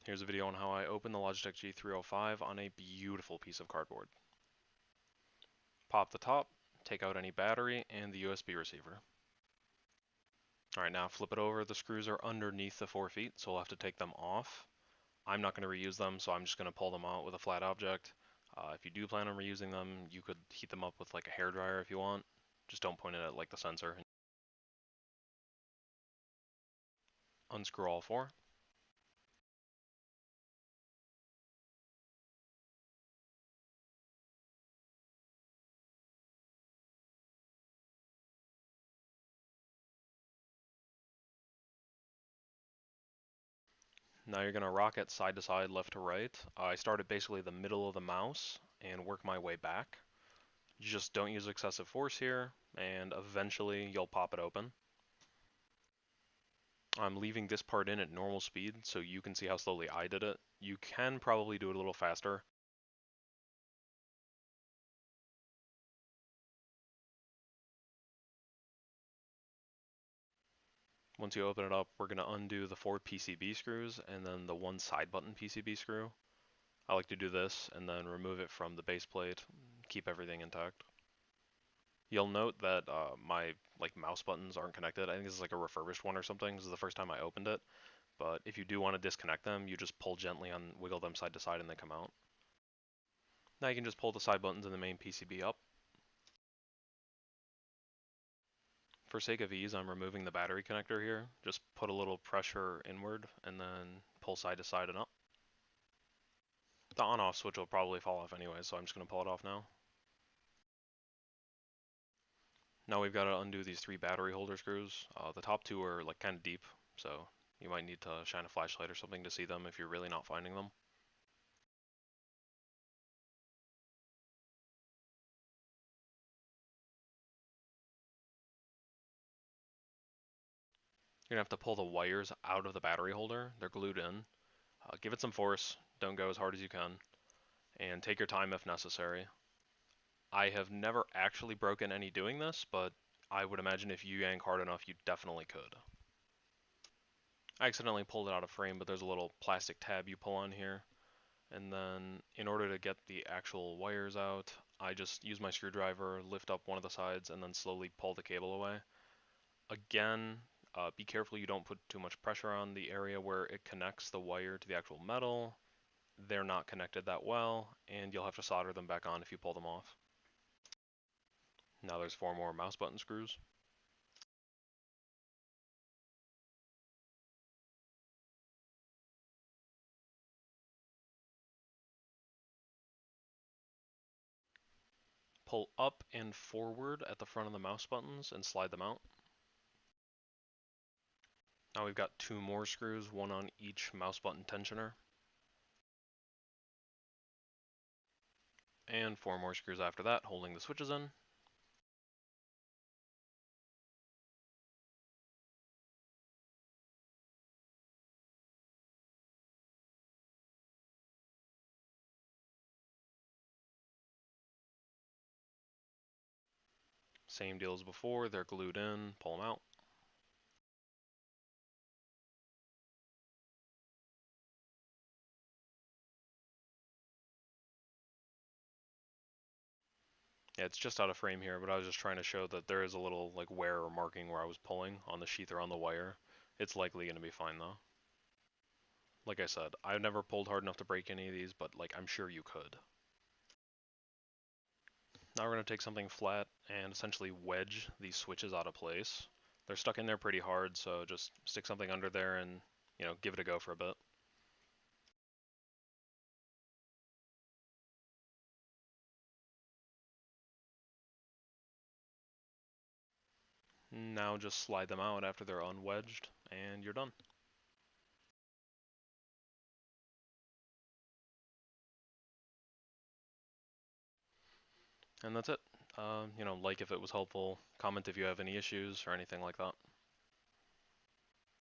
Here's a video on how I open the Logitech G305 on a beautiful piece of cardboard. Pop the top, take out any battery and the USB receiver. Alright, now flip it over. The screws are underneath the 4 feet, so we'll have to take them off. I'm not going to reuse them, so I'm just going to pull them out with a flat object. If you do plan on reusing them, you could heat them up with like a hairdryer if you want. Just don't point it at like the sensor. Unscrew all 4. Now you're going to rock it side to side, left to right. I start at basically the middle of the mouse and work my way back. Just don't use excessive force here, and eventually you'll pop it open. I'm leaving this part in at normal speed so you can see how slowly I did it. You can probably do it a little faster. Once you open it up, we're going to undo the 4 PCB screws and then the 1 side button PCB screw. I like to do this and then remove it from the base plate, keep everything intact. You'll note that my mouse buttons aren't connected. I think this is like a refurbished one or something. This is the first time I opened it. But if you do want to disconnect them, you just pull gently on, wiggle them side to side and they come out. Now you can just pull the side buttons in the main PCB up. For sake of ease, I'm removing the battery connector here. Just put a little pressure inward and then pull side to side and up. The on-off switch will probably fall off anyway, so I'm just going to pull it off now. Now we've got to undo these 3 battery holder screws. The top 2 are like kind of deep, so you might need to shine a flashlight or something to see them if you're really not finding them. You're going to have to pull the wires out of the battery holder. They're glued in. Give it some force. Don't go as hard as you can. And take your time if necessary. I have never actually broken any doing this, but I would imagine if you yank hard enough, you definitely could. I accidentally pulled it out of frame, but there's a little plastic tab you pull on here. And then in order to get the actual wires out, I just use my screwdriver, lift up one of the sides, and then slowly pull the cable away. Again, be careful you don't put too much pressure on the area where it connects the wire to the actual metal. They're not connected that well, and you'll have to solder them back on if you pull them off. Now there's 4 more mouse button screws. Pull up and forward at the front of the mouse buttons and slide them out. Now we've got 2 more screws, 1 on each mouse button tensioner. And 4 more screws after that, holding the switches in. Same deal as before, they're glued in, pull them out. Yeah, it's just out of frame here, but I was just trying to show that there is a little wear or marking where I was pulling on the sheath or on the wire. It's likely going to be fine though. Like I said, I've never pulled hard enough to break any of these, but I'm sure you could. Now we're going to take something flat and essentially wedge these switches out of place. They're stuck in there pretty hard, so just stick something under there and, give it a go for a bit. Now just slide them out after they're unwedged, and you're done. And that's it. Like if it was helpful, comment if you have any issues or anything like that.